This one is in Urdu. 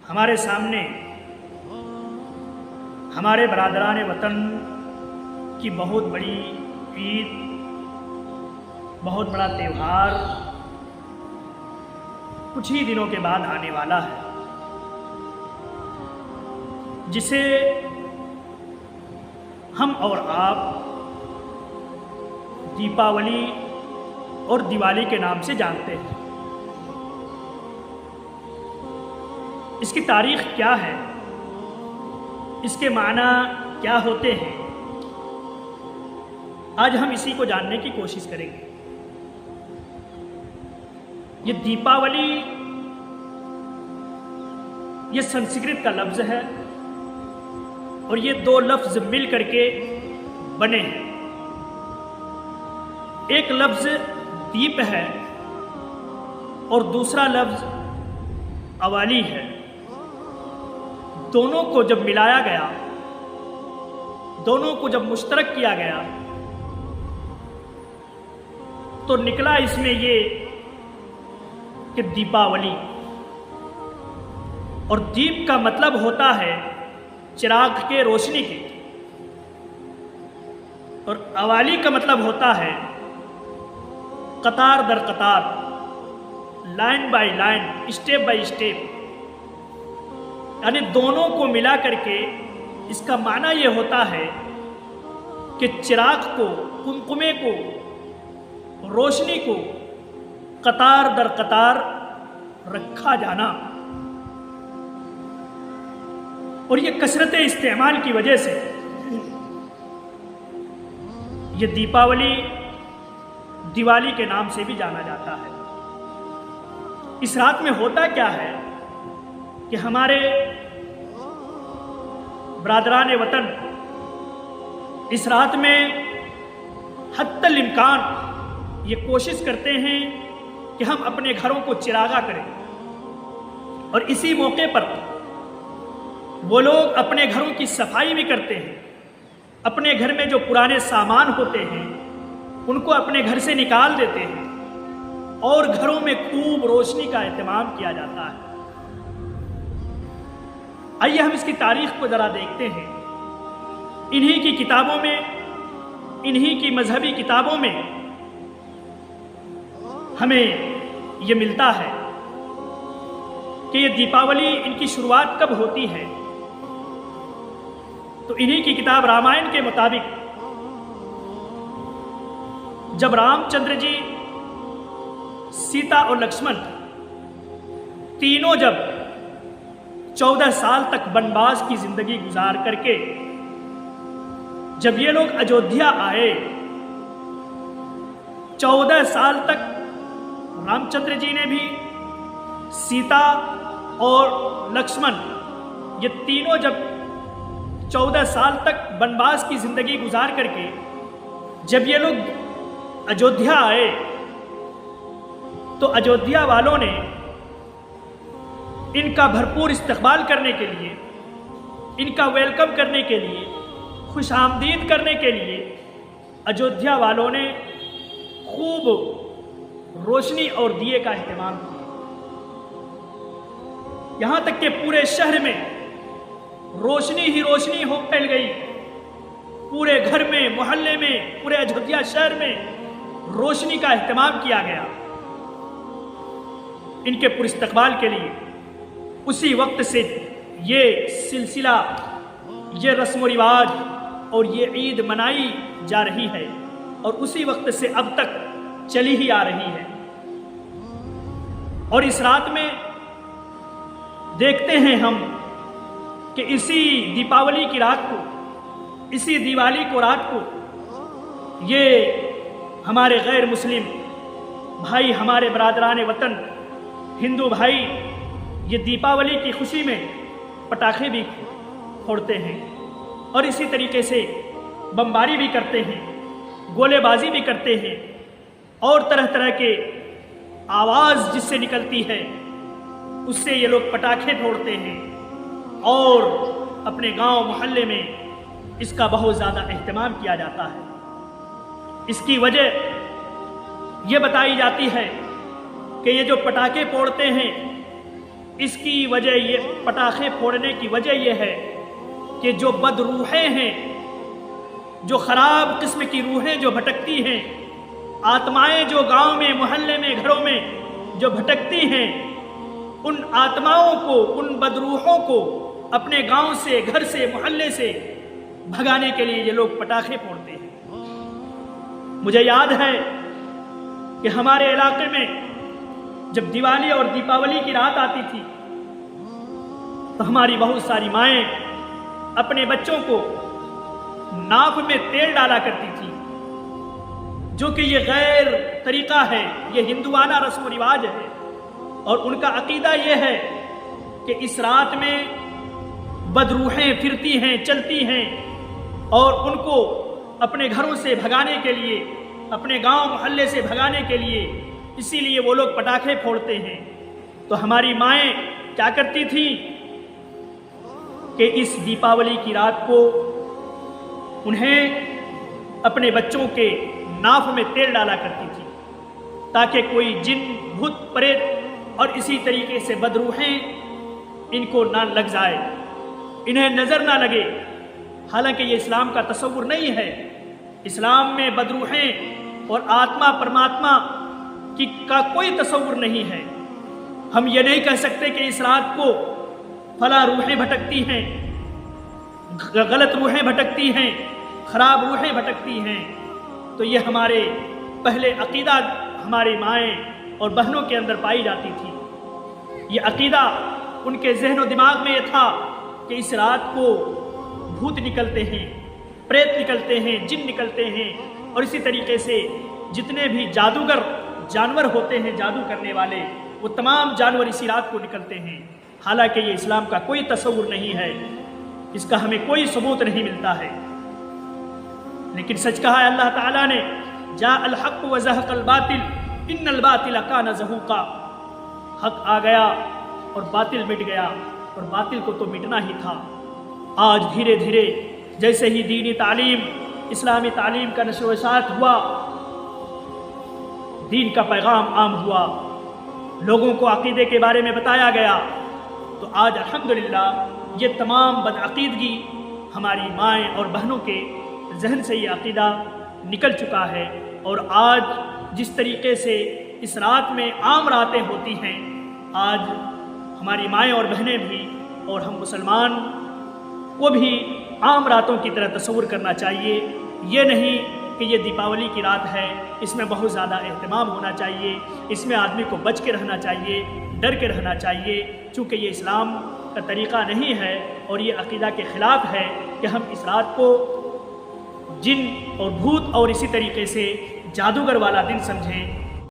ہمارے سامنے ہمارے برادران وطن کی بہت بڑی عید، بہت بڑا تہوار کچھ ہی دنوں کے بعد آنے والا ہے، جسے ہم اور آپ دیپاولی اور دیوالی کے نام سے جانتے ہیں۔ اس کی تاریخ کیا ہے، اس کے معنی کیا ہوتے ہیں، آج ہم اسی کو جاننے کی کوشش کریں گے۔ یہ دیپاولی یہ سنسکرت کا لفظ ہے اور یہ دو لفظ مل کر کے بنے ہیں۔ ایک لفظ دیپ ہے اور دوسرا لفظ اوالی ہے۔ دونوں کو جب ملایا گیا، دونوں کو جب مشترک کیا گیا تو نکلا اس میں یہ کہ دیپاولی، اور دیپ کا مطلب ہوتا ہے چراغ کے، روشنی کے، اور اوالی کا مطلب ہوتا ہے قطار در قطار، line by line, step by step, یعنی دونوں کو ملا کر کے اس کا معنی یہ ہوتا ہے کہ چراغ کو، قمقمے کو، روشنی کو قطار در قطار رکھا جانا۔ اور یہ کثرت استعمال کی وجہ سے یہ دیپاولی دیوالی کے نام سے بھی جانا جاتا ہے۔ اس رات میں ہوتا کیا ہے کہ ہمارے برادران وطن اس رات میں حتی الامکان یہ کوشش کرتے ہیں کہ ہم اپنے گھروں کو چراغا کریں، اور اسی موقع پر وہ لوگ اپنے گھروں کی صفائی بھی کرتے ہیں۔ اپنے گھر میں جو پرانے سامان ہوتے ہیں ان کو اپنے گھر سے نکال دیتے ہیں اور گھروں میں خوب روشنی کا اہتمام کیا جاتا ہے۔ آئیے ہم اس کی تاریخ کو ذرا دیکھتے ہیں۔ انہی کی کتابوں میں، انہی کی مذہبی کتابوں میں ہمیں یہ ملتا ہے کہ یہ دیپاولی ان کی شروعات کب ہوتی ہے۔ تو انہی کی کتاب رامائن کے مطابق جب رام چندر جی، سیتا اور لکشمن تینوں جب 14 سال تک بنواس کی زندگی گزار کر کے جب یہ لوگ ایودھیا آئے، 14 سال تک رام چندر جی نے بھی، سیتا اور لکشمن یہ تینوں جب 14 سال تک بنواس کی زندگی گزار کر کے جب یہ لوگ ایودھیا آئے تو ایودھیا والوں نے ان کا بھرپور استقبال کرنے کے لیے، ان کا ویلکم کرنے کے لیے، خوش آمدید کرنے کے لیے ایودھیا والوں نے خوب روشنی اور دیے کا اہتمام کیا۔ یہاں تک کہ پورے شہر میں روشنی ہی روشنی ہو پھیل گئی، پورے گھر میں، محلے میں، پورے ایودھیا شہر میں روشنی کا اہتمام کیا گیا ان کے پراستقبال کے لیے۔ اسی وقت سے یہ سلسلہ، یہ رسم و رواج اور یہ عید منائی جا رہی ہے، اور اسی وقت سے اب تک چلی ہی آ رہی ہے۔ اور اس رات میں دیکھتے ہیں ہم کہ اسی دیپاولی کی رات کو، اسی دیوالی کو رات کو، یہ ہمارے غیر مسلم بھائی، ہمارے برادران وطن ہندو بھائی یہ دیپاولی کی خوشی میں پٹاخے بھی پھوڑتے ہیں، اور اسی طریقے سے بمباری بھی کرتے ہیں، گولے بازی بھی کرتے ہیں، اور طرح طرح کے آواز جس سے نکلتی ہے اس سے یہ لوگ پٹاخے پھوڑتے ہیں، اور اپنے گاؤں محلے میں اس کا بہت زیادہ اہتمام کیا جاتا ہے۔ اس کی وجہ یہ بتائی جاتی ہے کہ یہ جو پٹاخے پھوڑتے ہیں اس کی وجہ یہ پٹاخے پھوڑنے کی وجہ یہ ہے کہ جو بد روحیں ہیں، جو خراب قسم کی روحیں جو بھٹکتی ہیں، آتمائیں جو گاؤں میں، محلے میں، گھروں میں جو بھٹکتی ہیں، ان آتماؤں کو، ان بد روحوں کو اپنے گاؤں سے، گھر سے، محلے سے بھگانے کے لیے یہ لوگ پٹاخے پھوڑتے ہیں۔ مجھے یاد ہے کہ ہمارے علاقے میں جب دیوالی اور دیپاولی کی رات آتی تھی تو ہماری بہت ساری مائیں اپنے بچوں کو ناک میں تیل ڈالا کرتی تھی، جو کہ یہ غیر طریقہ ہے، یہ ہندوانہ رسم و رواج ہے، اور ان کا عقیدہ یہ ہے کہ اس رات میں بد روحیں پھرتی ہیں، چلتی ہیں، اور ان کو اپنے گھروں سے بھگانے کے لیے، اپنے گاؤں محلے سے بھگانے کے لیے، اسی لیے وہ لوگ پٹاخے پھوڑتے ہیں۔ تو ہماری مائیں کیا کرتی تھیں کہ اس دیپاولی کی رات کو انہیں اپنے بچوں کے ناف میں تیل ڈالا کرتی تھی تاکہ کوئی جن، بھوت، پریت اور اسی طریقے سے بد روحیں ان کو نہ لگ جائے، انہیں نظر نہ لگے۔ حالانکہ یہ اسلام کا تصور نہیں ہے۔ اسلام میں بد روحیں اور آتما پرماتما کا کوئی تصور نہیں ہے۔ ہم یہ نہیں کہہ سکتے کہ اس رات کو فلاں روحیں بھٹکتی ہیں، غلط روحیں بھٹکتی ہیں، خراب روحیں بھٹکتی ہیں۔ تو یہ ہمارے پہلے عقیدہ ہماری مائیں اور بہنوں کے اندر پائی جاتی تھی۔ یہ عقیدہ ان کے ذہن و دماغ میں یہ تھا کہ اس رات کو بھوت نکلتے ہیں، پریت نکلتے ہیں، جن نکلتے ہیں، اور اسی طریقے سے جتنے بھی جادوگر جانور ہوتے ہیں، جادو کرنے والے، وہ تمام جانور اسی رات کو نکلتے ہیں۔ حالانکہ یہ اسلام کا کوئی تصور نہیں ہے، اس کا ہمیں کوئی ثبوت نہیں ملتا ہے۔ لیکن سچ کہا ہے اللہ تعالیٰ نے، جاء الحق وزهق الباطل ان الباطل کان زہوقا۔ حق آ گیا اور باطل مٹ گیا، اور باطل کو تو مٹنا ہی تھا۔ آج دھیرے دھیرے جیسے ہی دینی تعلیم، اسلامی تعلیم کا نشر و اشاعت ہوا، دین کا پیغام عام ہوا، لوگوں کو عقیدے کے بارے میں بتایا گیا، تو آج الحمدللہ یہ تمام بدعقیدگی ہماری مائیں اور بہنوں کے ذہن سے یہ عقیدہ نکل چکا ہے۔ اور آج جس طریقے سے اس رات میں عام راتیں ہوتی ہیں، آج ہماری مائیں اور بہنیں بھی اور ہم مسلمان کو بھی عام راتوں کی طرح تصور کرنا چاہیے۔ یہ نہیں کہ یہ دیپاولی کی رات ہے، اس میں بہت زیادہ اہتمام ہونا چاہیے، اس میں آدمی کو بچ کے رہنا چاہیے، ڈر کے رہنا چاہیے، چونکہ یہ اسلام کا طریقہ نہیں ہے اور یہ عقیدہ کے خلاف ہے کہ ہم اس رات کو جن اور بھوت اور اسی طریقے سے جادوگر والا دن سمجھیں۔